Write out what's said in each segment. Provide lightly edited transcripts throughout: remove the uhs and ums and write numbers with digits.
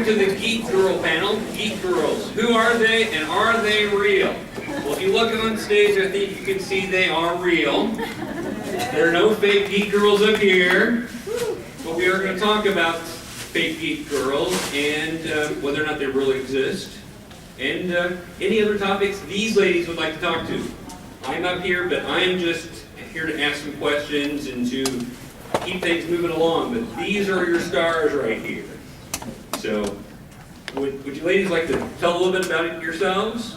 to the Geek Girl panel. Geek Girls, who are they and are they real? Well, if you look on stage, I think you can see they are real. There are no fake Geek Girls up here. But we are going to talk about fake Geek Girls and whether or not they really exist. And any other topics these ladies would like to talk to. I'm up here, but I am just here to ask some questions and to keep things moving along. But these are your stars right here. So, would you ladies like to tell a little bit about it yourselves?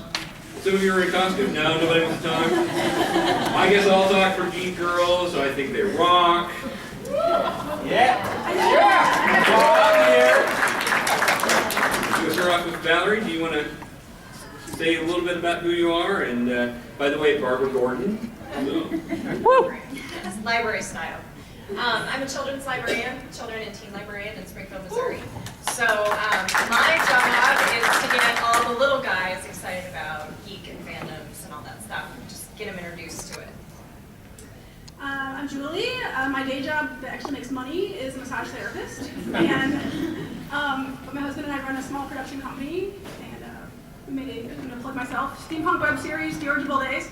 Some of you are in costume? No, nobody wants to talk? I guess I'll talk for Geek Girls. I think they rock. Yeah. We'll start off with Valerie. Do you want to say a little bit about who you are? And by the way, Barbara Gordon. So. Library style. I'm a children's librarian, children and teen librarian in Springfield, Missouri. So my job is to get all the little guys excited about geek and fandoms and all that stuff. Just get them introduced to it. I'm Julie. My day job that actually makes money is a massage therapist. And but my husband and I run a small production company. And I'm going to plug myself. Steampunk web series, Dirigible Days.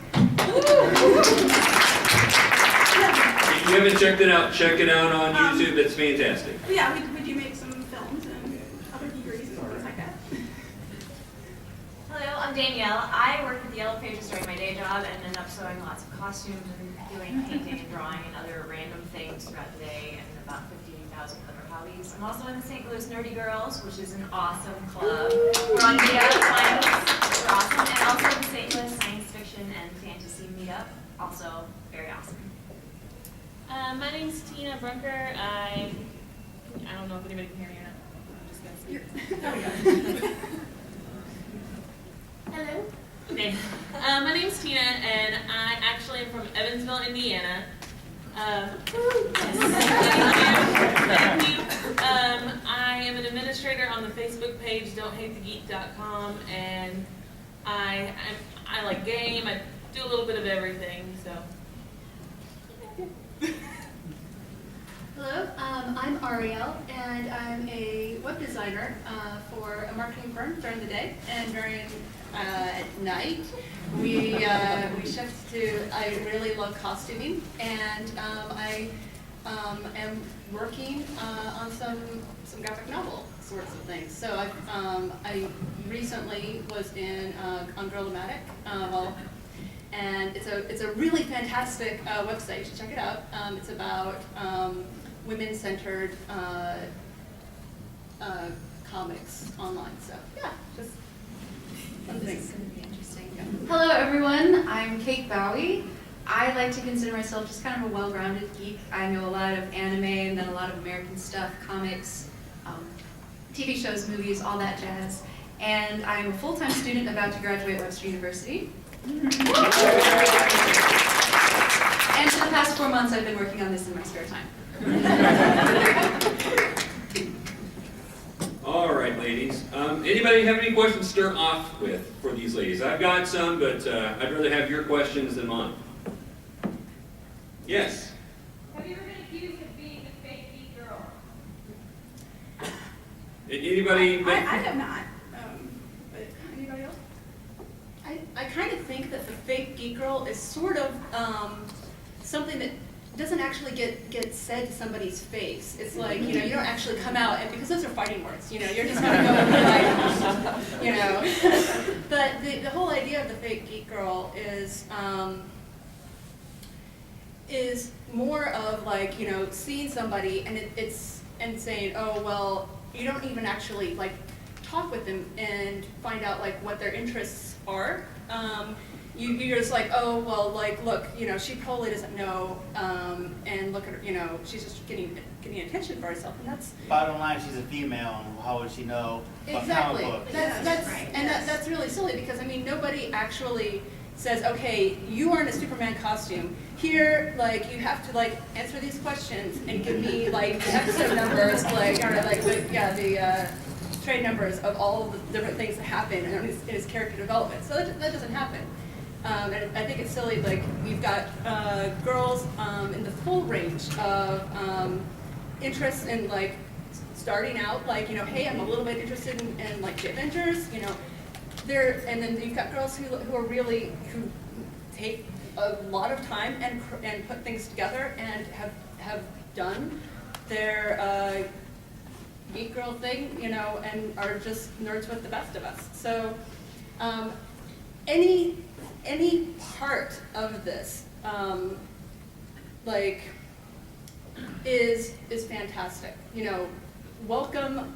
If you haven't checked it out, check it out on YouTube. It's fantastic. Yeah, we do make some films and other geekeries and things like that. Hello, I'm Danielle. I work with the Yellow Pages during my day job and end up sewing lots of costumes and doing painting and drawing and other random things throughout the day and about 15,000 other hobbies. I'm also in the St. Louis Nerdy Girls, which is an awesome club. We're on Meetup Science. We're awesome. And also the St. Louis Science Fiction and Fantasy Meetup, also very awesome. My name's Tina Brunker. I don't know if anybody can hear me or not. I'm just going to speak. Hello. Okay. My name's Tina, and I actually am from Evansville, Indiana. Thank you. I am an administrator on the Facebook page don'thatethegeek.com, and I like game. I do a little bit of everything, so. Hello, I'm Ariel, and I'm a web designer for a marketing firm during the day, and during at night we shift to. I really love costuming, and I am working on some graphic novel sorts of things. So I recently was on Girl-O-Matic. And it's a really fantastic website. You should check it out. It's about women-centered comics online. So yeah, just fun things. This is going to be interesting. Yeah. Hello everyone, I'm Kate Bowie. I like to consider myself just kind of a well-rounded geek. I know a lot of anime and then a lot of American stuff, comics, TV shows, movies, all that jazz. And I'm a full-time student about to graduate Webster University. And for the past 4 months, I've been working on this in my spare time. All right, ladies. Anybody have any questions to start off with for these ladies? I've got some, but I'd rather have your questions than mine. Yes? Have you ever been accused of being a fake geek girl? Anybody? I have not. But anybody else? I kind of think that the fake geek girl is sort of something that doesn't actually get said to somebody's face. It's like, you don't actually come out, and because those are fighting words, you're just going to go and be like, But the whole idea of the fake geek girl is more of like, seeing somebody and saying, oh, well, you don't even actually like talk with them and find out like what their interests are. You're just like, oh, well, like, look, she probably doesn't know, and look at her, she's just getting attention for herself, and that's... Bottom line, she's a female, and how would she know about exactly. comic books? That's really silly, because, nobody actually says, okay, you are in a Superman costume, here, like, you have to, like, answer these questions, and give me, like, the episode numbers, the trade numbers of all of the different things that happen in his character development. So that doesn't happen. And I think it's silly, like, we've got girls in the full range of interests in, like, starting out, like, you know, hey, I'm a little bit interested in like the Avengers, you know, and then you've got girls who are really, who take a lot of time and put things together and have done their geek girl thing, you know, and are just nerds with the best of us. So any part of this like is fantastic. You know, welcome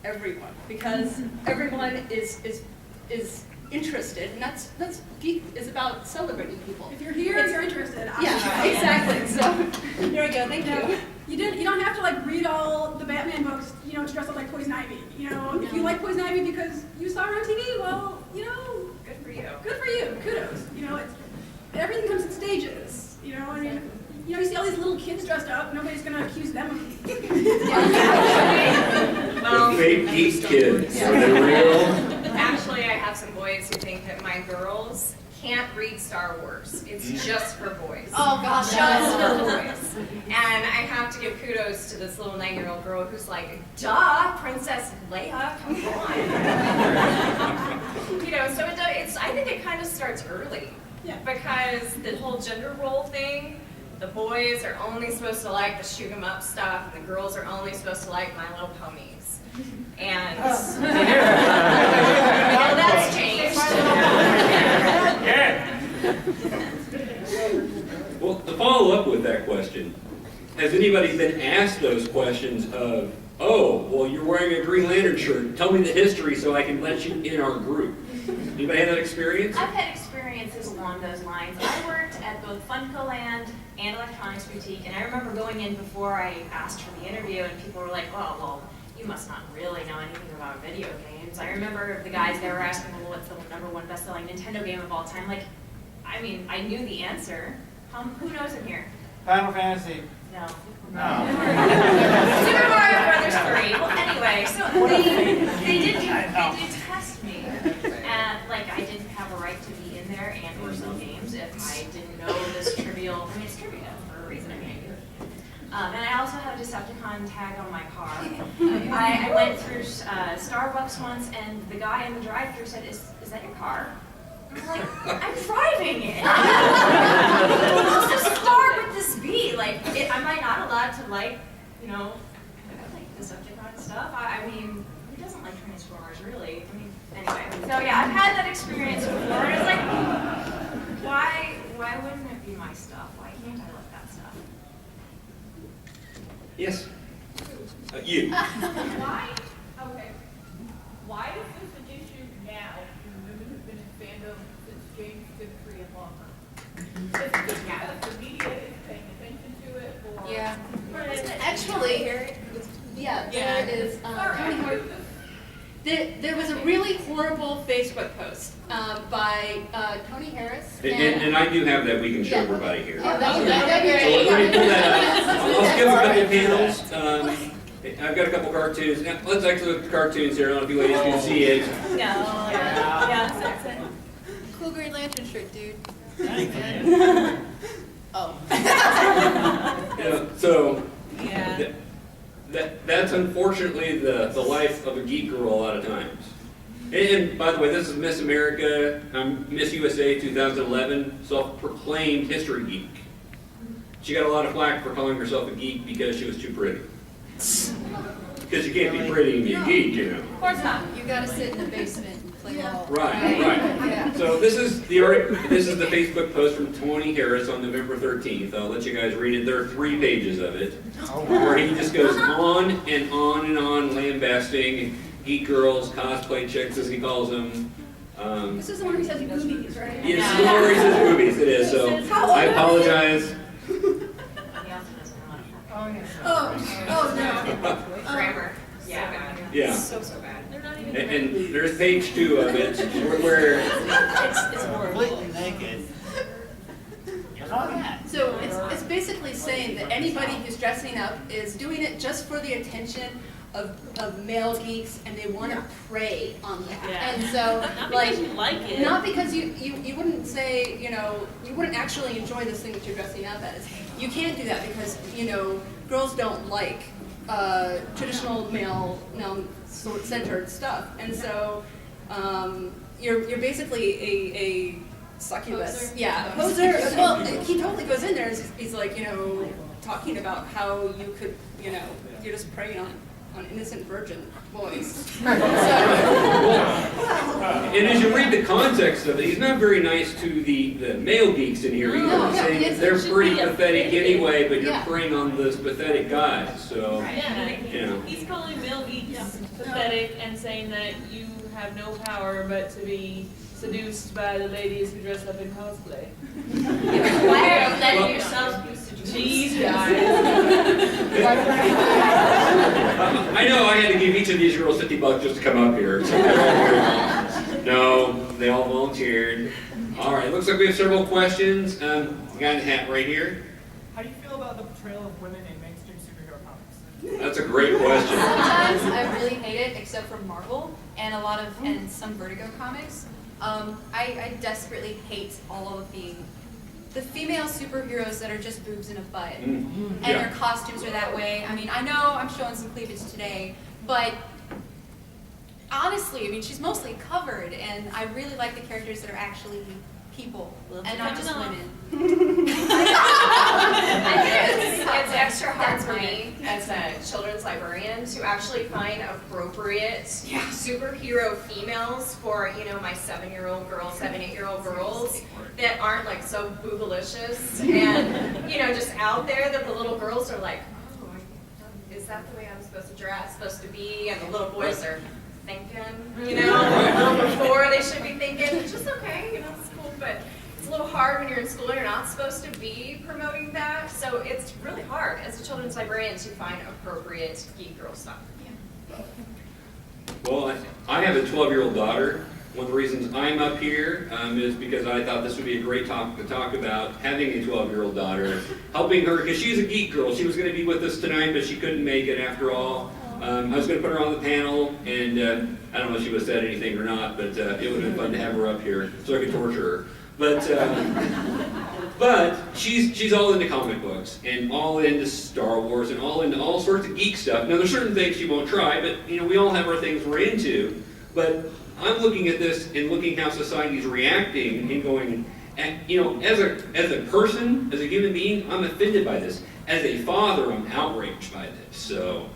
everyone, because everyone is interested, and that's Geek is about celebrating people. If you're here, you're interested. Yeah, exactly. So here we go. Thank you. You don't have to like read all the Batman books, you know, to dress up like Poison Ivy. You know, if you like Poison Ivy because you saw her on TV, well, you know, Good for you. good for you. Kudos. You know, everything comes in stages. You know, I mean, you know, you see all these little kids dressed up. Nobody's gonna accuse them of. The fake geek kids. Are they real? Actually, I have some boys who think that my girls can't read Star Wars. It's just for boys. Oh gosh. Just for boys. And I have to give kudos to this little 9-year-old girl who's like, duh, Princess Leia, come on. You know, so I think it kind of starts early. Yeah. Because the whole gender role thing, the boys are only supposed to like the shoot 'em up stuff, and the girls are only supposed to like My Little Ponies. And well, that's changed. Well, to follow up with that question, has anybody been asked those questions of, oh, well, you're wearing a Green Lantern shirt, tell me the history so I can let you in our group? Anybody have that experience? I've had experiences along those lines. I worked at both Funko Land and Electronics Boutique, and I remember going in before I asked for the interview, and people were like, oh, well, you must not really know anything about video games. I remember the guys, they were asking, well, what's the #1 best-selling Nintendo game of all time? Like, I mean, I knew the answer. Who knows in here? Final Fantasy. No. No. Super Mario Brothers 3. Well, anyway, so they did test me, and like I didn't have a right to be in there and or sell games if I didn't know this trivial. I mean, it's trivia for a reason. I can't do it. And I also have a Decepticon tag on my car. I went through Starbucks once, and the guy in the drive-thru said, "Is that your car?" I'm like, I'm driving it. What's the star with this be? Like, am I not allowed to like, you know, I like Decepticon stuff? I mean, who doesn't like Transformers, really? I mean, anyway. So yeah, I've had that experience before. And it's like, why wouldn't it be my stuff? Why can't I like that stuff? Yes. You. Why? Okay. Why is this an issue now? Women have been in fandom since James did free and longer. Is it because the media is paying attention to it, or? Yeah. Actually, yeah, there is. There was a really horrible Facebook post by Tony Harris. And I do have that we can show everybody here. Oh, that'd be So great. let me pull that up. I'll skip a couple panels. I've got a couple cartoons. Now, let's actually look at the cartoons here. I don't know if you ladies can see it. No. Yeah, that's it. Cool Green Lantern shirt, dude. Oh. So Yeah. that's unfortunately the life of a geek girl a lot of times. And by the way, this is Miss America, Miss USA 2011, self-proclaimed history geek. She got a lot of flack for calling herself a geek because she was too pretty. Because you can't be pretty and be a geek, you know. Of course not. You gotta sit in the basement and play ball. Right. Yeah. So this is the Facebook post from Tony Harris on November 13th. I'll let you guys read it. There are 3 pages of it, where he just goes on and on and on lambasting geek girls, cosplay chicks as he calls them. This is the one who says boobies, right? Yes, the one where he says movies. It is. So I apologize. He also doesn't know how to Oh no. Grammar. Yeah. Yeah. So bad. They're not even. And there's page 2 of it where It's horrible. Completely naked. You're not that. So it's basically saying that anybody who's dressing up is doing it just for the attention of male geeks, and they want to prey on that. Yeah. And so, Not like, because you like it. not because you wouldn't say, you know, you wouldn't actually enjoy this thing that you're dressing up as. You can't do that because, you know, girls don't like traditional male sort centered stuff, and so you're basically a succubus. Poser? Yeah, a poser. Well, he totally goes in there and he's like, talking about how you could, you're just preying on innocent virgin boys. And as you read the context of it, he's not very nice to the male geeks in here either. No, He's saying it's- they're it should pretty be a pathetic pity. anyway, but you're Yeah. preying on this pathetic guy. So, Yeah, he's calling male geeks pathetic and saying that you have no power but to be seduced by the ladies who dress up in cosplay. Why are you letting yourself be seduced? Jeez, guys. I know I had to give each of these girls $50 just to come up here. So no, they all volunteered. All right, looks like we have several questions. We got a hat right here. How do you feel about the portrayal of women in mainstream superhero comics? That's a great question. Sometimes I really hate it, except for Marvel and and some Vertigo comics. I desperately hate all of the female superheroes that are just boobs and a butt, and their costumes are that way. I mean, I know I'm showing some cleavage today, but honestly, I mean, she's mostly covered, and I really like the characters that are actually people and not just women. I think it's extra hard for me as a children's librarian to actually find appropriate superhero females for, my 7-year-old girls, 7, 8-year-old girls that aren't like so boobalicious and, just out there that the little girls are like, oh, is that the way I'm supposed to dress, supposed to be? And the little boys are thinking, a little before they should be thinking, which is okay, it's cool, but it's a little hard when you're in school and you're not supposed to be promoting that, so it's really hard as a children's librarian to find appropriate geek girl stuff. Well, I have a 12-year-old daughter. One of the reasons I'm up here is because I thought this would be a great topic to talk about, having a 12-year-old daughter, helping her, because she's a geek girl. She was going to be with us tonight, but she couldn't make it after all. I was going to put her on the panel, and I don't know if she would have said anything or not, but it would have been fun to have her up here so I could torture her. But she's all into comic books and all into Star Wars and all into all sorts of geek stuff. Now there's certain things she won't try, but we all have our things we're into. But I'm looking at this and looking how society's reacting and going, as a person, as a human being, I'm offended by this. As a father, I'm outraged by this. So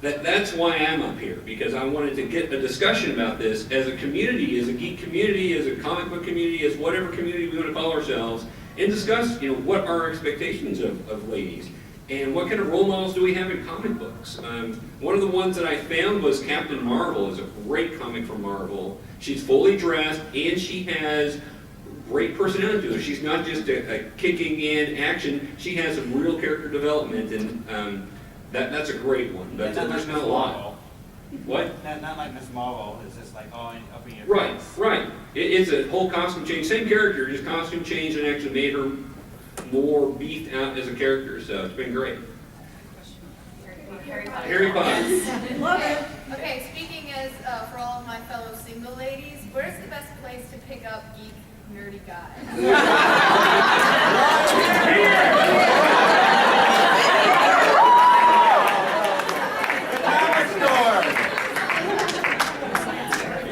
that's why I'm up here, because I wanted to get a discussion about this as a community, as a geek community, as a comic book community, as whatever community we want to call ourselves, and discuss, what are our expectations of ladies, and what kind of role models do we have in comic books. One of the ones that I found was Captain Marvel. Is a great comic from Marvel. She's fully dressed, and she has great personality to her. She's not just a kicking in action. She has some real character development, and that's a great one. But there's not a lot. What? Not like Miss Marvel. It's just like all up in your Right, face. right. It's a whole costume change. Same character, just costume change, and actually made her more beefed out as a character. So it's been great. Harry Potter. Love it. Okay, speaking as for all of my fellow single ladies, where's the best place to pick up geek nerdy guys?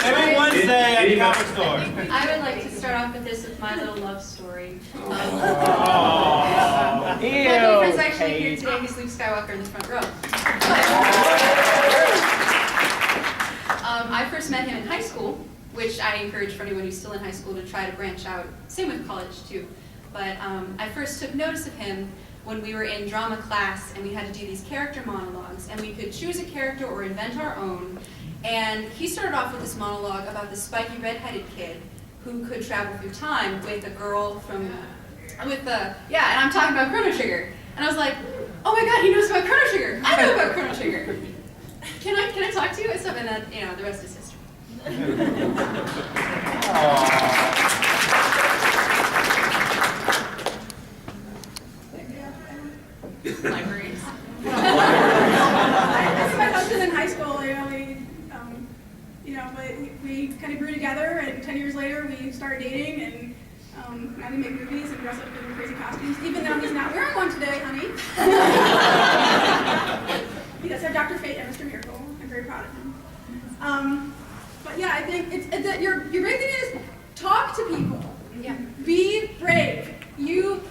Every Wednesday at the comic store. I would like to start off with this with my little love story. My boyfriend's actually here today. He's Luke Skywalker in the front row. I first met him in high school, which I encourage for anyone who's still in high school to try to branch out. Same with college too. But I first took notice of him when we were in drama class and we had to do these character monologues, and we could choose a character or invent our own. And he started off with this monologue about this spiky redheaded kid who could travel through time with a girl from, and I'm talking about Chrono Trigger. And I was like, oh my god, he knows about Chrono Trigger. I know about Chrono Trigger. Can I talk to you? And stuff, and then, the rest is history. Libraries. I met my husband in high school. We kind of grew together, and 10 years later we started dating, and now we make movies and dress up in crazy costumes. Even though he's not wearing one today, honey. He does except Dr. Fate and Mr. Miracle. I'm very proud of him. But yeah, I think it's that your big thing is talk to people. Yeah. Be brave. If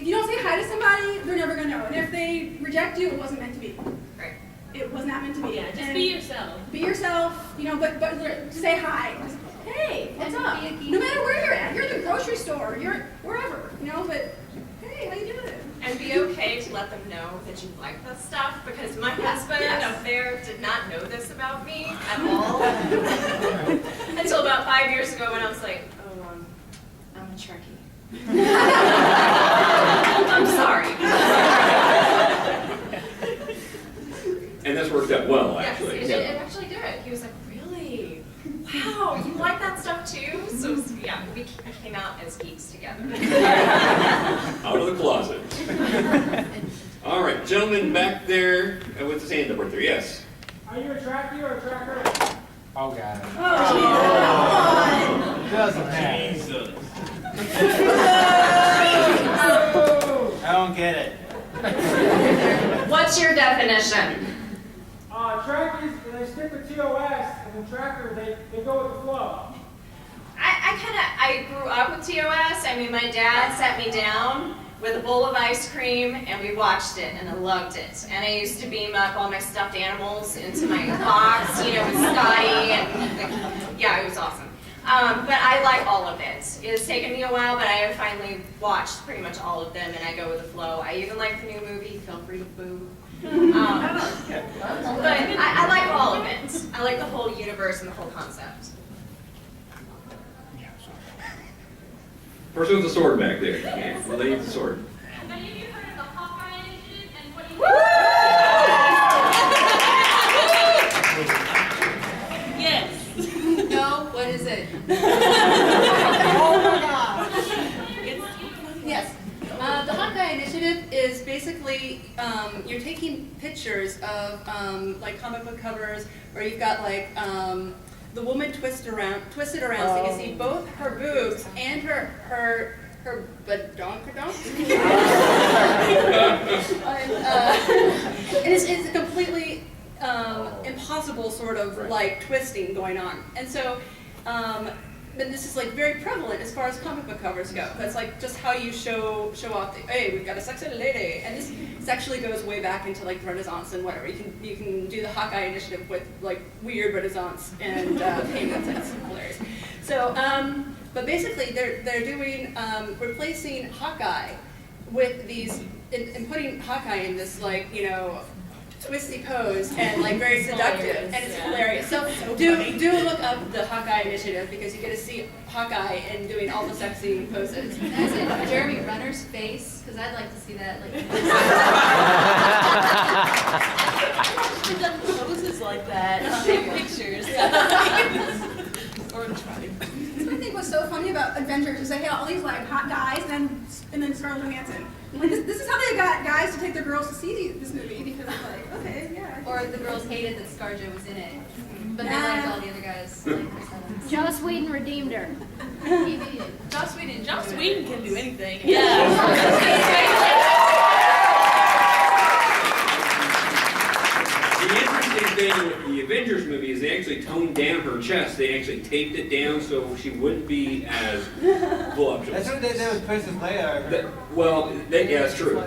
you don't say hi to somebody, they're never gonna know. And if they reject you, it wasn't meant to be. Right. It was not meant to be. Yeah, just And be yourself. Be yourself, but say hi. Just, hey, what's up? No matter where you're at, you're in the grocery store, you're wherever, but hey, how you doing? And be okay to let them know that you like this stuff, because my husband up there did not know this about me at all. Until about 5 years ago when I was like, oh, I'm a Trekkie. I'm sorry. And this worked out well, actually. Yes, it actually did. He was like, really? Wow, you like that stuff too? So yeah, we came out as geeks together. Out of the closet. All right, gentleman back there with his hand up right there. Yes. Are you a trackie or a tracker? Oh, God. Oh, Doesn't matter. Jesus. I don't get it. What's your definition? Trackies, they stick with TOS, and the tracker, they go with the flow. I grew up with TOS. I mean, my dad sat me down with a bowl of ice cream, and we watched it, and I loved it. And I used to beam up all my stuffed animals into my box, with Scotty, and yeah, it was awesome. But I like all of it. It's taken me a while, but I have finally watched pretty much all of them, and I go with the flow. I even like the new movie, Feel Free to Boo. But I like all of it. I like the whole universe and the whole concept. Person with the sword back there. Yeah, the lady with the sword. Have any of you heard of the Hawkeye Initiative and what do you Yes. No, what is it? oh my gosh. Yes. The Hawkeye Initiative is basically you're taking pictures of like comic book covers, or you've got like the woman twisted around so you can see both her boobs and her badonkadonk. And it's a completely impossible sort of like twisting going on, and so. But this is like very prevalent as far as comic book covers go. That's like just how you show off the, hey, we've got a sexy lady. And this actually goes way back into like the Renaissance and whatever. You can do the Hawkeye Initiative with like weird Renaissance and paintings, and it's hilarious. So, but basically they're doing replacing Hawkeye with these and putting Hawkeye in this like twisty pose and like very seductive, and it's hilarious. So do look up the Hawkeye Initiative, because you get to see Hawkeye and doing all the sexy poses. Can I say Jeremy Renner's face? Because I'd like to see that. We've done poses like that. Take pictures. Or try. That's what I think was so funny about Avengers is they had all these like hot guys and then Scarlett Johansson. Like this is how they got guys to take their girls to see this movie, because it's like, okay, yeah. Or the girls hated that ScarJo was in it, but they liked all the other guys. Joss Whedon redeemed her. He did. Joss Whedon can do anything. Yeah. The interesting thing with the Avengers movie is they actually toned down her chest. They actually taped it down so she wouldn't be as voluptuous. That's what they did with Princess Leia. Yeah, that's true.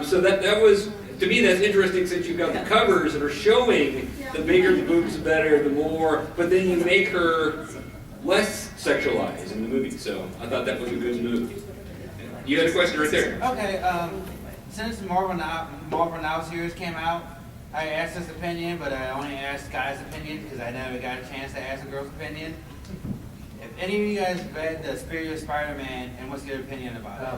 So that was, to me, that's interesting, since you've got the covers that are showing the bigger the boobs, the better, the more, but then you make her less sexualized in the movie. So I thought that was a good move. You had a question right there. Okay, since Marvel Now series came out, I asked his opinion, but I only asked Guy's opinion because I never got a chance to ask a girl's opinion. If any of you guys read the Superior Spider-Man, and what's your opinion about it?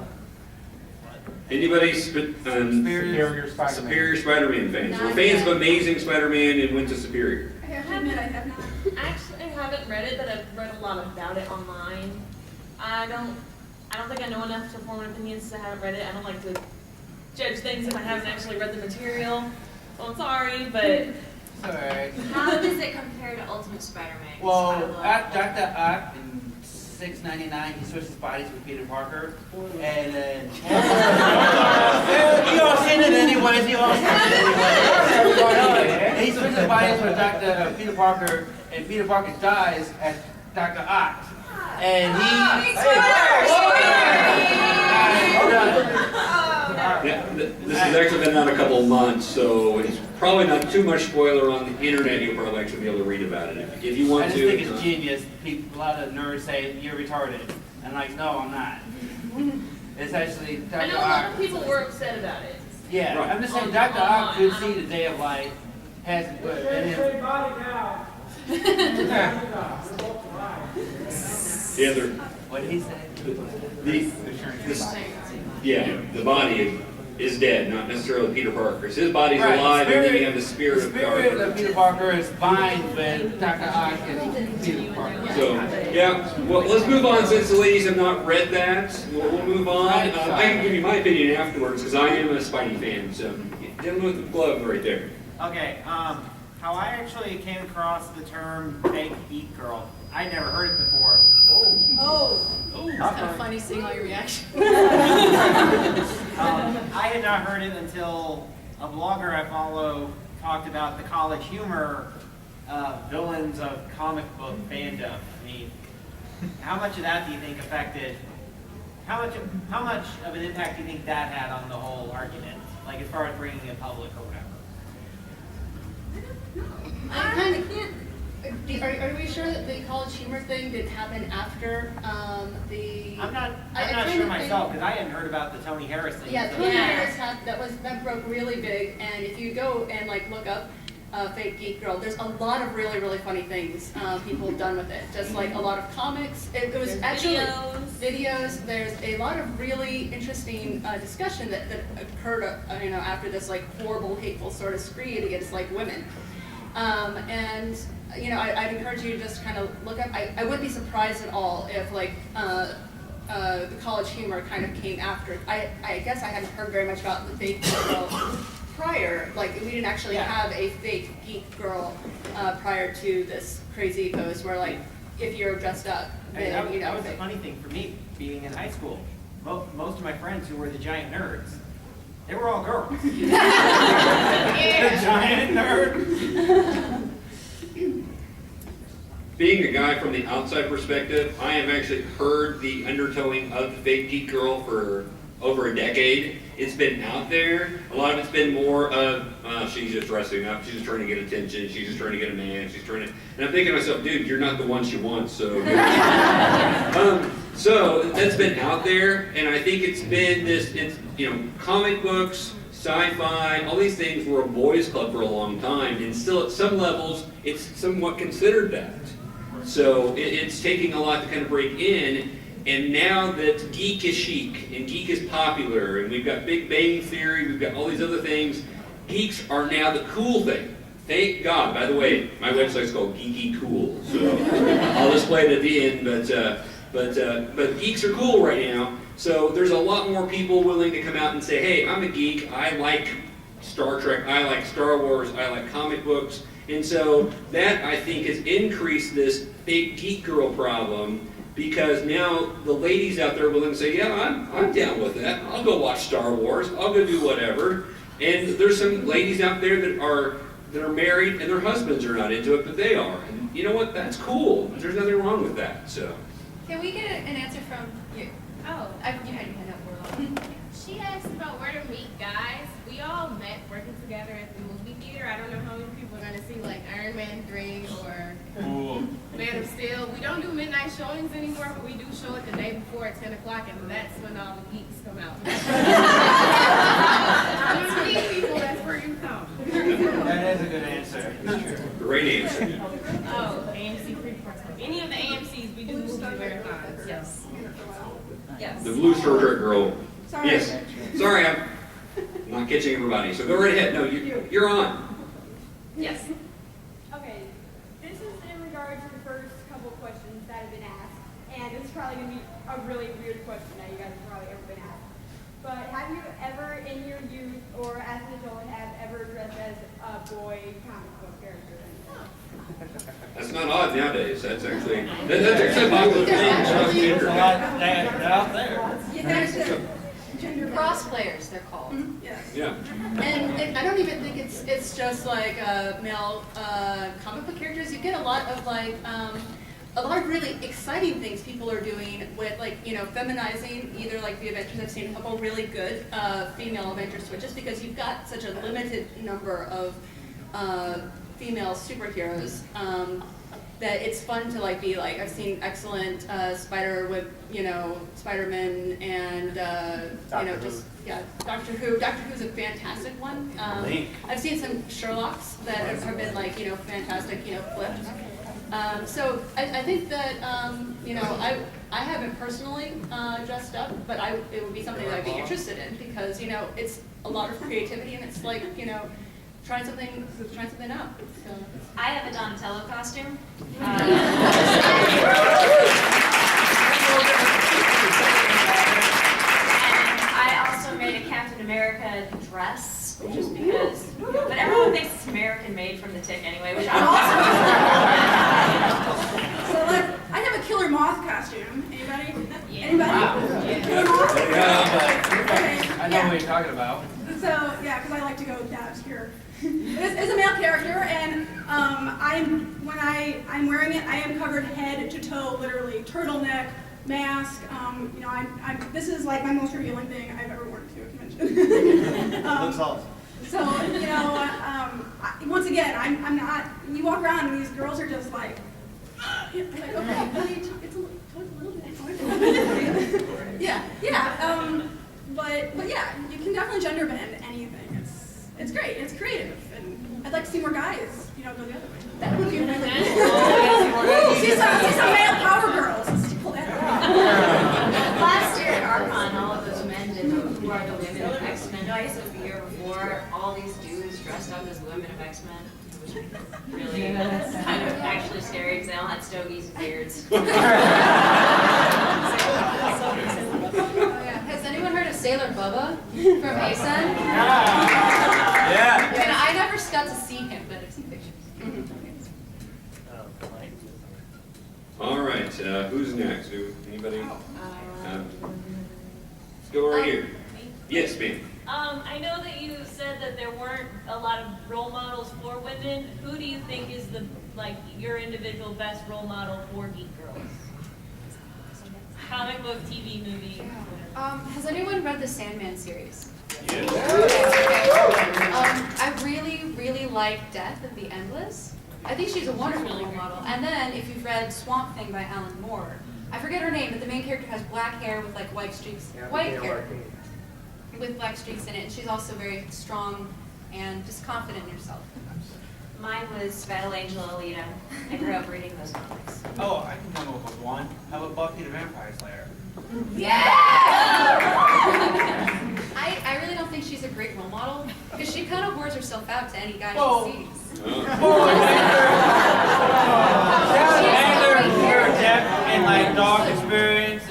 Anybody Superior Spider-Man. Superior Spider-Man fans? We're fans of Amazing Spider-Man and went to Superior. I have to admit, I have not. Actually, I haven't read it, but I've read a lot about it online. I don't think I know enough to form an opinion since I haven't read it. I don't like to judge things if I haven't actually read the material. So I'm sorry, but It's alright. How does it compare to Ultimate Spider-Man? Well, after $6.99, he switches bodies with Peter Parker. And then you all seen it anyways. You all seen it anyways. He switches bodies with Peter Parker, and Peter Parker dies as Dr. Oct. And Yeah, this has actually been out a couple of months, so it's probably not too much spoiler on the internet. You'll probably actually be able to read about it if you want I to. just think it's genius. A lot of nerds say you're retarded. And like, no, I'm not. It's actually Dr. I know a lot Oct. of people were upset about it. Yeah, Right. I'm just saying Dr. Oct could see the day of light. Hasn't put Yeah, they're, what he said. the body is dead, not necessarily Peter Parker's. His body's Right, alive, and then you have the the spirit of Parker. of Peter Parker is bind with Dr. Oct and Peter Parker. So, yeah, well, let's move on since the ladies have not read that. We'll move on. I can give you my opinion afterwards because I am a Spidey fan. So, gentleman with the glove right there. Okay, how I actually came across the term fake geek girl, I'd never heard it before. It's kind of funny seeing all your reactions. I had not heard it until a blogger I follow talked about the college humor villains of comic book fandom. I mean, how much of that do you think affected, how much of an impact do you think that had on the whole argument? Like as far as bringing it public or whatever? I kind of can't. Are we sure that the college humor thing didn't happen after the? I'm not kind sure of myself think- because I hadn't heard about the Tony Harris thing. Yeah, until- Tony Harris that broke really big, and if you go and like look up fake geek girl, there's a lot of really funny things people have done with it. Just like a lot of comics. It was There's actually videos. There's a lot of really interesting discussion that occurred after this like horrible hateful sort of screed against like women. And I'd encourage you to just kind of look up. I wouldn't be surprised at all if like the college humor kind of came after. I guess I hadn't heard very much about the fake geek girl prior. Like we didn't actually have a fake geek girl prior to this crazy post where like if you're dressed up, then That was the funny thing for me being in high school. Most of my friends who were the giant nerds, they were all girls. The giant nerds. Being a guy from the outside perspective, I have actually heard the undertowing of the fake geek girl for over a decade. It's been out there. A lot of it's been more of, she's just dressing up, she's just trying to get attention, she's just trying to get a man, she's trying to, and I'm thinking to myself, dude, you're not the one she wants, so. So that's been out there, and I think it's been comic books, sci-fi, all these things were a boys' club for a long time, and still at some levels, it's somewhat considered that. So it's taking a lot to kind of break in, and now that geek is chic, and geek is popular, and we've got Big Bang Theory, we've got all these other things, geeks are now the cool thing. Thank God. By the way, my website's called Geeky Cool, so I'll display it at the end, but geeks are cool right now, so there's a lot more people willing to come out and say, hey, I'm a geek, I like Star Trek, I like Star Wars, I like comic books, and so that, I think, has increased this fake geek girl problem, because now the ladies out there are willing to say, yeah, I'm down with that, I'll go watch Star Wars, I'll go do whatever, and there's some ladies out there that are married and their husbands are not into it, but they are, and you know what, that's cool, there's nothing wrong with that, so. Can we get an answer from you? Oh, You had your hand up. she asked about where to meet guys. We all met working together at the movie theater. I don't know how many people are going to see like Iron Man 3 or Man of Steel. We don't do midnight showings anymore, but we do show it the day before at 10 o'clock, and that's when all the geeks come out. Geek people, that's where you come. That is a good answer. Great answer. Oh, AMC free parts. Any of the AMCs, we do movie marathons. Yes. Yes. The blue Star Trek girl. Sorry. Yes. Sorry, I'm not catching everybody. So go right ahead. No, you're on. Yes. Okay, this is in regard to the first couple questions that have been asked, and it's probably going to be a really weird question that you guys have probably ever been asked. But have you ever, in your youth or as an adult, have ever dressed as a boy comic book character? That's not odd nowadays. That's actually a popular thing. There's a lot that out there. Cross players, they're called. Yes. Yeah. And I don't even think it's just like male comic book characters. You get a lot of really exciting things people are doing with feminizing either like the Avengers. I've seen a couple really good female Avengers switches because you've got such a limited number of female superheroes that it's fun to be I've seen excellent Spider-Man and Doctor Who. Doctor Who's a fantastic one. I've seen some Sherlocks that have been fantastic, flipped. So I think that I haven't personally dressed up, but it would be something that I'd be interested in because it's a lot of creativity and it's trying something out. So. I have a Donatello costume. I also made a Captain America dress, just because. But everyone thinks it's American made from the tick anyway, which I'm also. So I have a Killer Moth costume. Anybody? Yeah. Anybody? Wow. Killer Moth? Okay. I know what you're talking about. So yeah, because I like to go that obscure. It's a male character, and when I'm wearing it, I am covered head to toe, literally turtleneck, mask. This is like my most revealing thing I've ever worn to a convention. Looks awesome. So once again, I'm not. You walk around and these girls are just like okay, buddy, it's a little bit. Yeah. But yeah, you can definitely gender bend anything. It's great. It's creative, and I'd like to see more guys, go the other way. That would be really cool. see some male power girls. Let's pull that out. Last year at Archon, all of those men did Who Are the Women of X-Men. No, I guess it was the year before. All these dudes dressed up as women of X-Men. It was really kind of actually scary because they all had stogies and beards. Has anyone heard of Sailor Bubba from ASEN? Yeah. I never got to see him, but I've seen pictures. All right. Who's next? Anybody? Let's go right here. Yes, ma'am. I know that you said that there weren't a lot of role models for women. Who do you think is your individual best role model for geek girls? Comic book, TV, movie. Has anyone read the Sandman series? Yes. I really, really like Death of the Endless. I think she's a wonderful role model. And then, if you've read Swamp Thing by Alan Moore, I forget her name, but the main character has black hair with white streaks, white hair with black streaks in it. And she's also very strong and just confident in herself. Mine was Battle Angel Alita. I grew up reading those comics. Oh, I can come up with one. How about Buffy the Vampire Slayer? Yeah! I really don't think she's a great role model because she kind of whores herself out to any guy she sees. Her depth and dog experience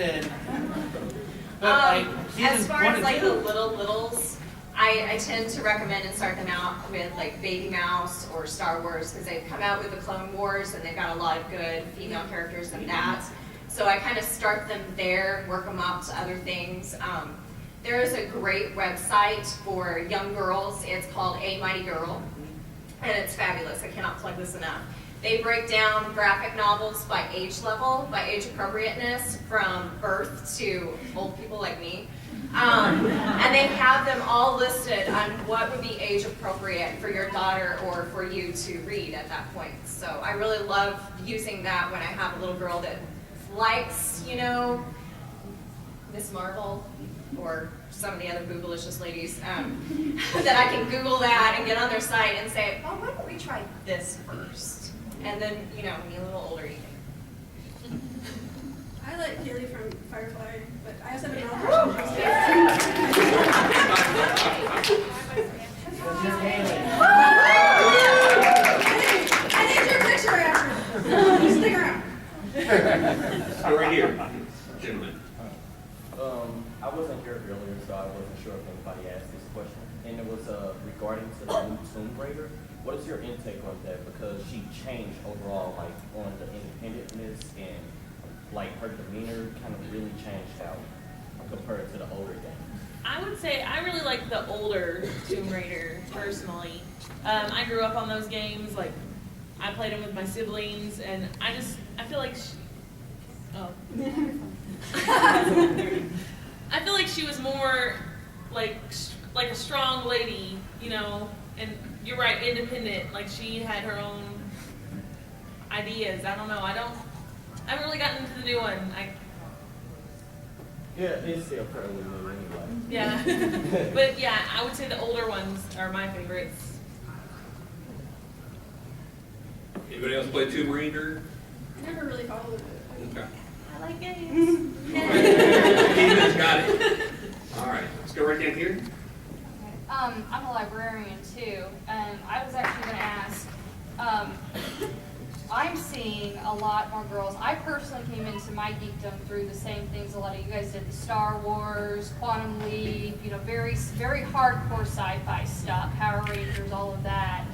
as far as the littles, I tend to recommend and start them out with Baby Mouse or Star Wars because they've come out with the Clone Wars and they've got a lot of good female characters in that. So I kind of start them there, work them up to other things. There is a great website for young girls. It's called A Mighty Girl, and it's fabulous. I cannot plug this enough. They break down graphic novels by age level, by age appropriateness, from birth to old people like me. And they have them all listed on what would be age appropriate for your daughter or for you to read at that point. So I really love using that when I have a little girl that likes, Miss Marvel or some of the other boogalicious ladies, that I can Google that and get on their site and say, oh, why don't we try this first? And then, when you're a little older, you can. I like Haley from Firefly, but I also have a girl I named your picture after. Stick around. Go right here, gentlemen. I wasn't here earlier, so I wasn't sure if anybody asked this question. And it was regarding to the new Tomb Raider. what is your intake on that? Because she changed overall, like on the independentness and like her demeanor kind of really changed out compared to the older game. I would say I really like the older Tomb Raider personally. I grew up on those games. Like I played them with my siblings, and I feel like I feel like she was more like a strong lady, you know. And you're right, independent. Like she had her own ideas. I don't know. I haven't really gotten into the new one. Yeah, it's still fairly new anyway. Yeah, but yeah, I would say the older ones are my favorites. Anybody else play Tomb Raider? I never really followed it. Okay. I like games. Ethan's got it. All right, let's go right down here. I'm a librarian too, and I was actually going to ask, I'm seeing a lot more girls. I personally came into my geekdom through the same things a lot of you guys did, the Star Wars, Quantum Leap, you know, very, very hardcore sci-fi stuff, Power Rangers, all of that.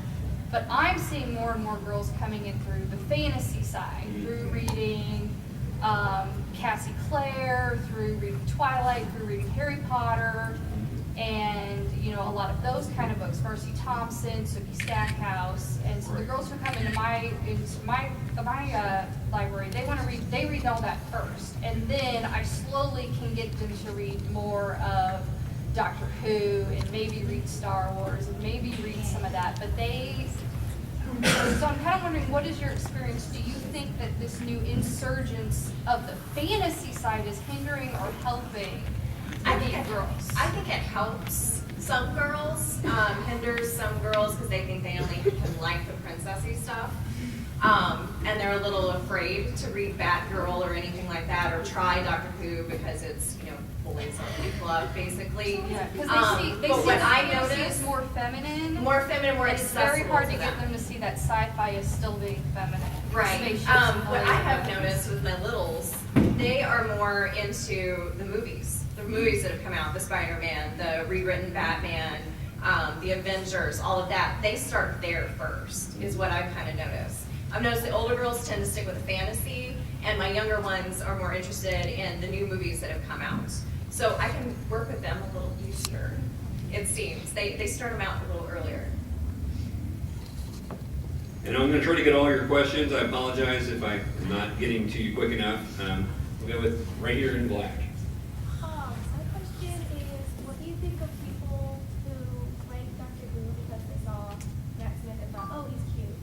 But I'm seeing more and more girls coming in through the fantasy side, through reading Cassie Clare, through reading Twilight, through reading Harry Potter, and you know, a lot of those kind of books, Mercy Thompson, Sookie Stackhouse, and so the girls who come into my library, they read all that first, and then I slowly can get them to read more of Doctor Who, and maybe read Star Wars, and maybe read some of that, but so I'm kind of wondering, what is your experience? Do you think that this new insurgence of the fantasy side is hindering or helping girls? I think it helps some girls, hinders some girls because they think they only can like the princessy stuff. And they're a little afraid to read Batgirl or anything like that, or try Doctor Who because it's, you know, boys only club basically. Yeah, because they see what I fantasy notice is more feminine, more and it's very accessible hard to to get them. them to see that sci-fi is still being feminine. Right. Spaceships What and I all have that. noticed with my littles, they are more into the movies that have come out, the Spider-Man, the rewritten Batman, the Avengers, all of that. They start there first, is what I've kind of noticed. I've noticed the older girls tend to stick with the fantasy, and my younger ones are more interested in the new movies that have come out. So I can work with them a little easier, it seems. They start them out a little earlier. And I'm going to try to get all your questions. I apologize if I'm not getting to you quick enough. We'll go with right here in black. My question is, what do you think of people who like Dr. Who because they saw Matt Smith and thought, oh, he's cute?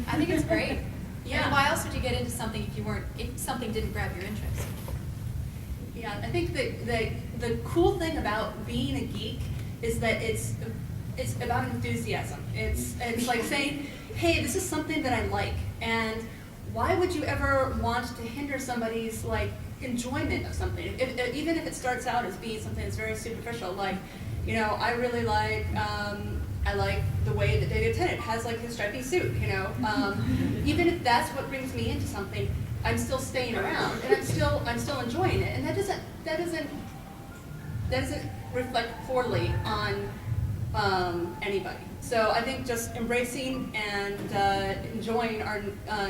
I think it's great. Yeah. Why else would you get into something if something didn't grab your interest? Yeah, I think that the cool thing about being a geek is that it's about enthusiasm. It's like saying, hey, this is something that I like, and why would you ever want to hinder somebody's like enjoyment of something, even if it starts out as being something that's very superficial? Like, you know, I really like I like the way that David Tennant has like his stripy suit. You know, even if that's what brings me into something, I'm still staying around and I'm still enjoying it, and that doesn't reflect poorly on anybody. So I think just embracing and enjoying our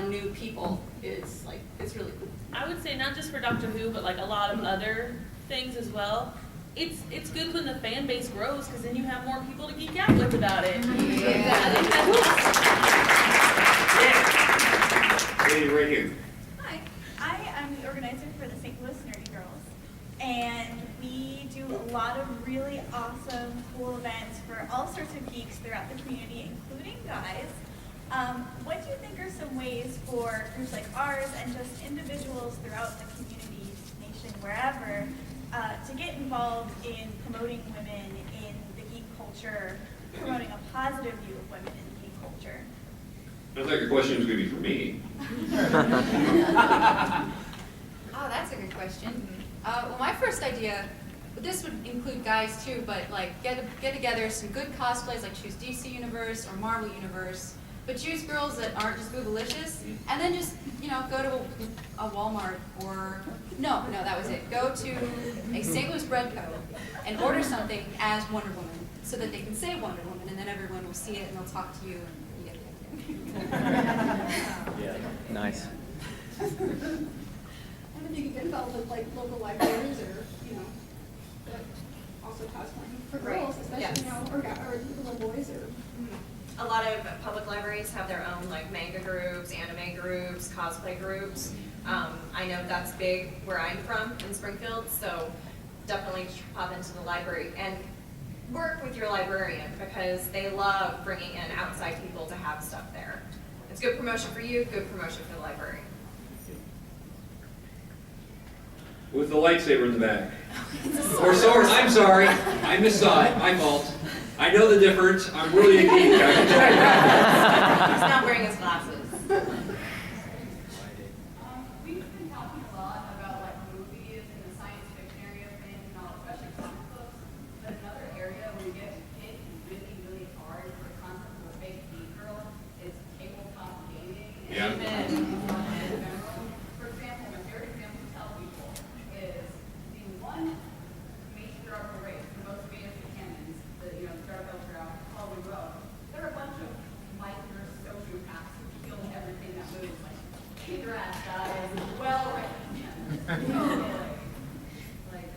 new people is like, it's really cool. I would say not just for Doctor Who, but like a lot of other things as well. It's good when the fan base grows because then you have more people to geek out with about it. Yeah. I think that's Lady right here. Hi, I am the organizer for the St. Louis Nerdy Girls, and we do a lot of really awesome, cool events for all sorts of geeks throughout the community, including guys. What do you think are some ways for groups like ours and just individuals throughout the community, nation, wherever, to get involved in promoting women in the geek culture, promoting a positive view of women in geek culture? I thought your question was going to be for me. Oh, that's a good question. Well, my first idea, this would include guys too, but like get together some good cosplays, like choose DC Universe or Marvel Universe, but choose girls that aren't just boobalicious, and then just, you know, go to a Walmart or, no, that was it. Go to a St. Louis Bread Co. and order something as Wonder Woman so that they can say Wonder Woman, and then everyone will see it and they'll talk to you. And Yeah. Nice. I don't think you get involved with like local libraries or, you know, but also cosplaying for girls, especially, Yes. you know, or little boys or. A lot of public libraries have their own like manga groups, anime groups, cosplay groups. I know that's big where I'm from in Springfield, so definitely pop into the library and work with your librarian because they love bringing in outside people to have stuff there. It's good promotion for you, good promotion for the library. With the lightsaber in the back. Or sword, I'm sorry. I missaw it, my fault. I know the difference. I'm really a geek, I can tell you that. He's not wearing his glasses. We've been talking a lot about like movies and the science fiction area of things and all, especially comic books. But another area where you get hit really, really hard for the concept of a fake geek girl is tabletop gaming. Yeah. For example, my favorite example to tell people is the one major Dark race, the most famous canons, the Dark Elf throughout Halloween Road. There are a bunch of biker sociopaths who kill everything that moves, like kick your ass, guys. Well written. Like,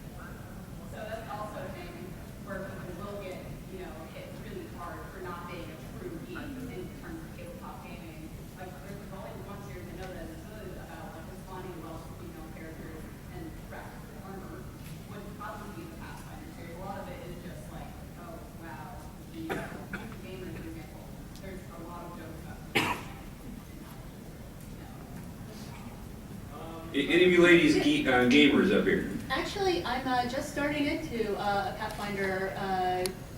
so that's also a thing where people will get, hit really hard for not being a true geek in terms of tabletop gaming. Like, there's only one series I know that is good about like responding well to female characters and practical armor would probably be the Pathfinder series. A lot of it is just like, oh wow, the gamer, for example. There's a lot of jokes about that. Any of you ladies gamers up here? Actually, I'm just starting into a Pathfinder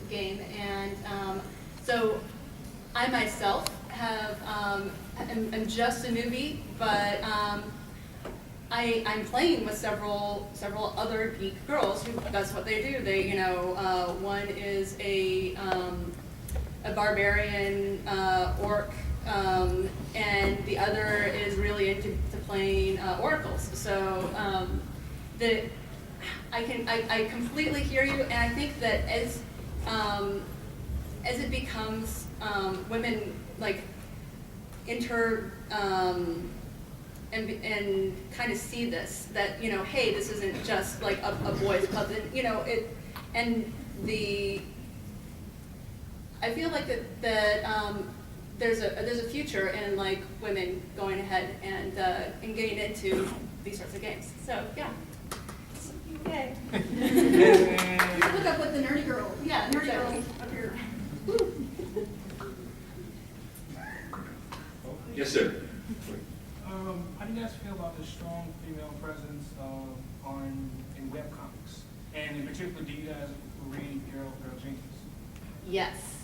game, and so I myself have am just a newbie, but I'm playing with several other geek girls who that's what they do. They one is a barbarian orc. And the other is really into playing oracles. So I completely hear you, and I think that as it becomes women like enter and kind of see this that hey, this isn't just like a boys club, and I feel like that. There's a future in like women going ahead and getting into these sorts of games. So yeah. Yay. Look up with the nerdy girl. Yeah, Nerdy exactly. girl up here. Yes, sir. How do you guys feel about the strong female presence in webcomics? And in particular, do you guys read Girl Jenkins? Yes.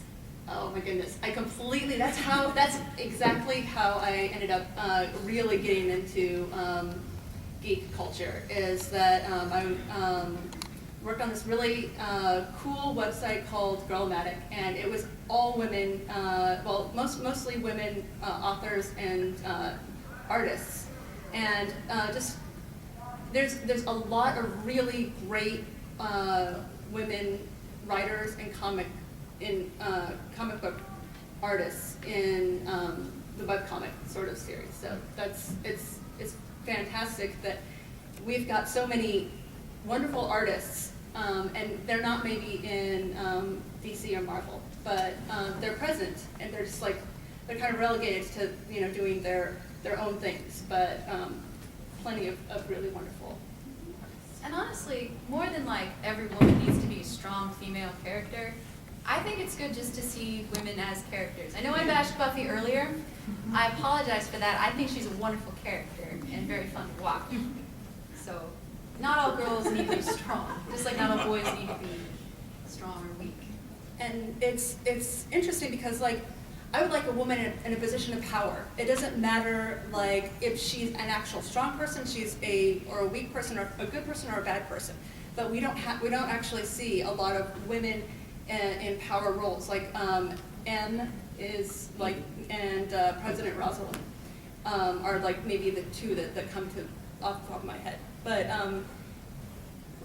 Oh my goodness. That's exactly how I ended up really getting into geek culture, is that I worked on this really cool website called Girlmatic, and it was all women, mostly women authors and artists. And just there's a lot of really great women writers and comic book artists in the webcomic sort of series. So it's fantastic that we've got so many wonderful artists, and they're not maybe in DC or Marvel, but they're present, and they're just like they're kind of relegated to doing their own things, but plenty of really wonderful. And honestly, more than like every woman needs to be a strong female character, I think it's good just to see women as characters. I know I bashed Buffy earlier. I apologize for that. I think she's a wonderful character and very fun to watch. So, not all girls need to be strong, just like not all boys need to be strong or weak. And it's interesting because like I would like a woman in a position of power. It doesn't matter like if she's an actual strong person, she's a weak person, or a good person or a bad person. But we don't actually see a lot of women in power roles. Like M is like, and President Rosalind are like maybe the two that come to off the top of my head. But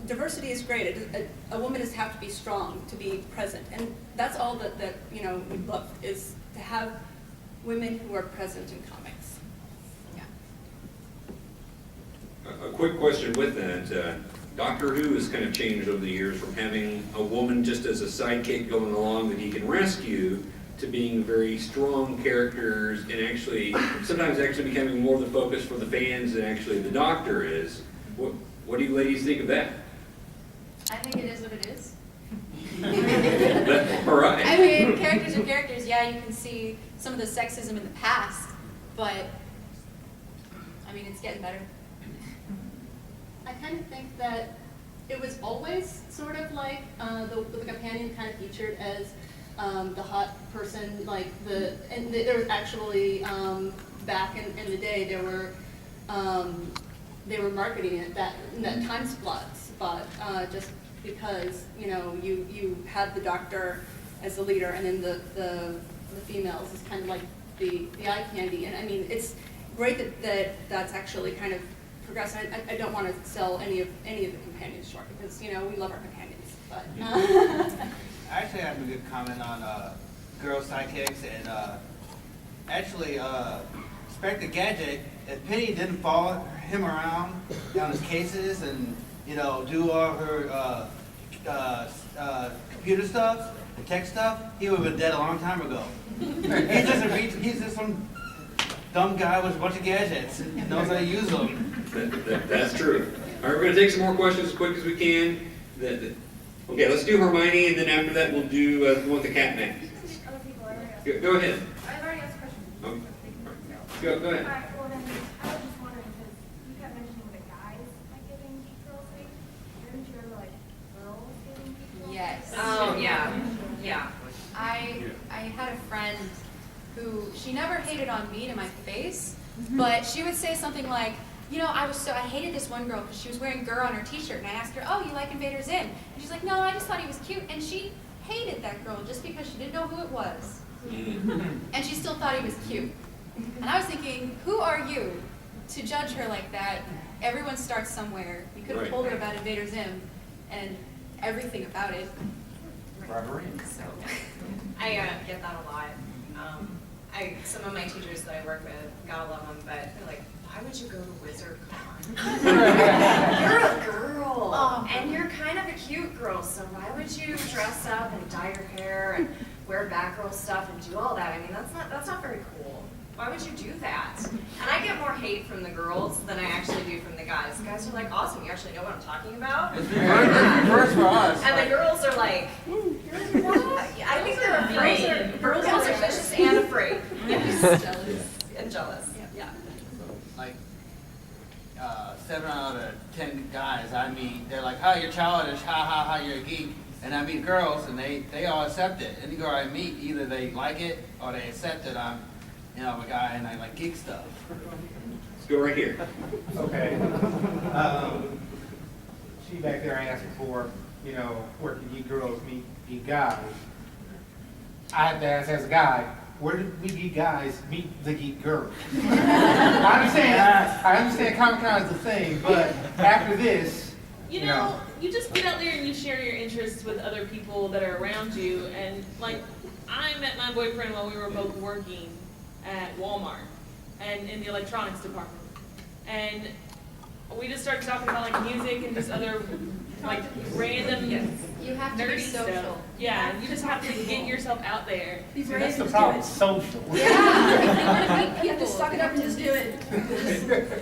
diversity is great. A woman doesn't have to be strong to be present, and that's all that we love, is to have women who are present in comics. Yeah. A quick question with that. Doctor Who has kind of changed over the years from having a woman just as a sidekick going along that he can rescue to being very strong characters and actually sometimes actually becoming more the focus for the fans than actually the Doctor is. What do you ladies think of that? I think it is what it is. All right. I mean, characters are characters. Yeah, you can see some of the sexism in the past, but I mean, it's getting better. I kind of think that it was always sort of like the companion kind of featured as the hot person, like there was actually back in the day they were marketing it in that time spot just because you had the Doctor as the leader and then the females is kind of like the eye candy, and I mean it's great that's actually kind of progressed. I don't want to sell any of the companions short because we love our companions, but. I actually have a good comment on girl sidekicks and actually Inspector Gadget. If Penny didn't follow him around down his cases and do all her computer stuff and tech stuff, he would have been dead a long time ago. He's just some dumb guy with a bunch of gadgets and knows how to use them. That's true. All right, we're going to take some more questions as quick as we can. Okay, let's do Hermione, and then after that we'll do the one with the cat man. Go ahead. I've already asked questions. Go ahead. All right, well then, I was just wondering, because you kept mentioning the guys like giving Geek Girls things. Didn't you ever like girls giving Geek Girls? Yes. Oh, yeah, yeah. I had a friend who, she never hated on me to my face, but she would say something like, I hated this one girl because she was wearing Gurr on her t-shirt, and I asked her, oh, you like Invader Zim? And she's like, no, I just thought he was cute, and she hated that girl just because she didn't know who it was. And she still thought he was cute. And I was thinking, who are you to judge her like that? Everyone starts somewhere. You could have told her about Invader Zim and everything about it. So. I get that a lot. Some of my teachers that I work with, gotta love them, but they're like, why would you go to WizardCon? You're a girl, and you're kind of a cute girl, so why would you dress up and dye your hair and wear Batgirl stuff and do all that? I mean, that's not very cool. Why would you do that? And I get more hate from the girls than I actually do from the guys. The guys are like, awesome, you actually know what I'm talking about? It's reverse for us. And the girls are like, I think they're afraid. Girls are vicious and afraid. And jealous. Yeah. Like 7 out of 10 guys I meet, they're like, "Oh, you're childish, ha ha ha, you're a geek." And I meet girls, and they all accept it. Any girl I meet, either they like it or they accept it. I'm a guy and I like geek stuff. Let's go right here. Okay. She back there asked before, where can geek girls meet geek guys? I have to ask as a guy, where did we geek guys meet the geek girls? I understand Comic-Con is the thing, but after this, you just get out there and you share your interests with other people that are around you. And like, I met my boyfriend while we were both working at Walmart and in the electronics department. And we just started talking about like music and just other like random You have to be nerdy social. stuff. Yeah, you just have to get yourself out there. see, that's the problem, social. Yeah, You have to suck it up and just do it.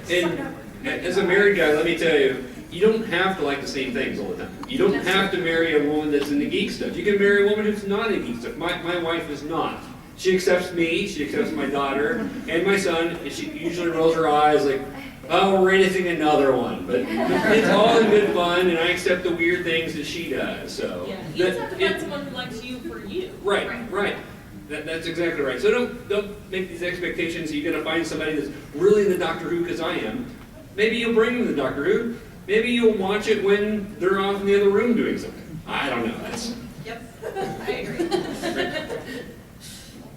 And as a married guy, let me tell you, you don't have to like the same things all the time. You don't have to marry a woman that's into geek stuff. You can marry a woman who's not into geek stuff. My wife is not. She accepts me, she accepts my daughter, and my son, and she usually rolls her eyes like, oh, we're anything another one. But it's all in good fun, and I accept the weird things that she does. So Yeah, you just have to find someone who likes you for you. Right. That's exactly right. So don't make these expectations that you're going to find somebody that's really into Doctor Who, because I am. Maybe you'll bring them to Doctor Who. Maybe you'll watch it when they're off in the other room doing something. I don't know. Yep, I agree.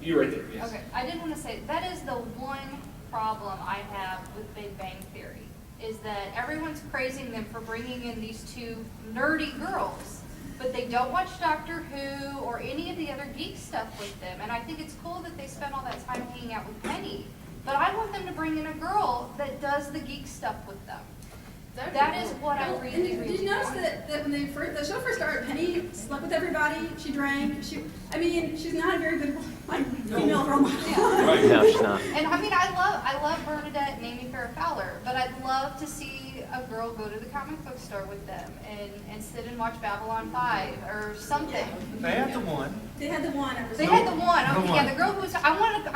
You right there, yes. Okay, I did want to say, that is the one problem I have with Big Bang Theory, is that everyone's praising them for bringing in these two nerdy girls. but they don't watch Doctor Who or any of the other geek stuff with them. And I think it's cool that they spend all that time hanging out with Penny. But I want them to bring in a girl that does the geek stuff with them. That is what I really, really Did you notice want. that when the show first started, Penny slept with everybody, she drank, she's not a very good female role model. Right. No, she's not. And I mean, I love Bernadette and Amy Farrah Fowler, but I'd love to see a girl go to the comic book store with them and sit and watch Babylon 5 or something. They had the one. They had the one episode. They had the one. Okay, The yeah, one. the girl who was. I want a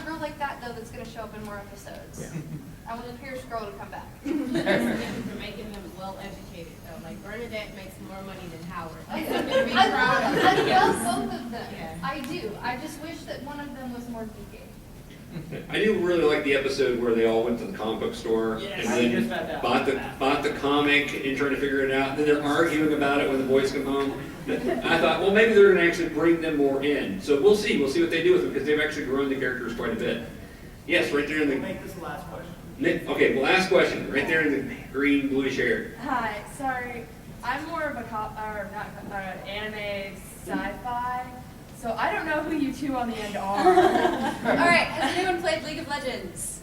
girl like that though that's going to show up in more episodes. Yeah. I want the Pierce girl to come back. For making them well educated though. Like Bernadette makes more money than Howard. I love both of them. Yeah. I do. I just wish that one of them was more geeky. I do really like the episode where they all went to the comic book store Yes, and I just then found out. bought the comic and trying to figure it out. And then they're arguing about it when the boys come home. I thought, well, maybe they're going to actually bring them more in. So we'll see. We'll see what they do with them because they've actually grown the characters quite a bit. Yes, right there in We'll the. make this the last question. Okay, well, last question. Right there in the green bluish hair. Hi, sorry. I'm more of anime sci-fi, so I don't know who you two on the end are. All right, has anyone played League of Legends?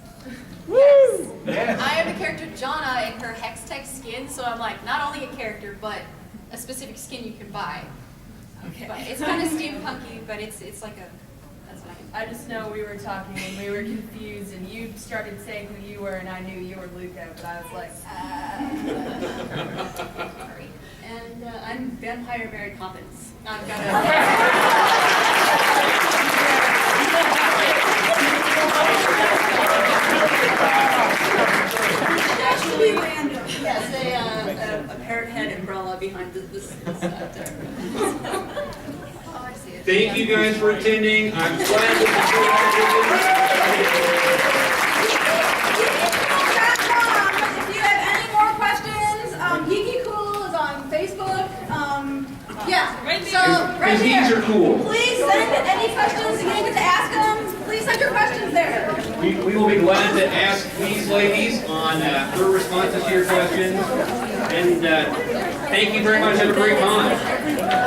Yes. I am the character Janna in her Hextech skin, so I'm like not only a character, but a specific skin you can buy. Okay. But it's kind of steampunky, but it's like a, that's what I I just know we were talking and we were confused, and you started saying who you were, and I knew you were Luca, but I was like, sorry. And I'm Vampire Mary Poppins. I've got Actually random. Yes, a parrot head umbrella behind this Thank you guys for attending. I'm glad If you have any more questions, Geeky Cool is on Facebook. Because these are cool. Please send any questions you didn't get to ask them. Please send your questions there. We will be glad to ask these ladies on her responses to your questions. And thank you very much. Have a great time.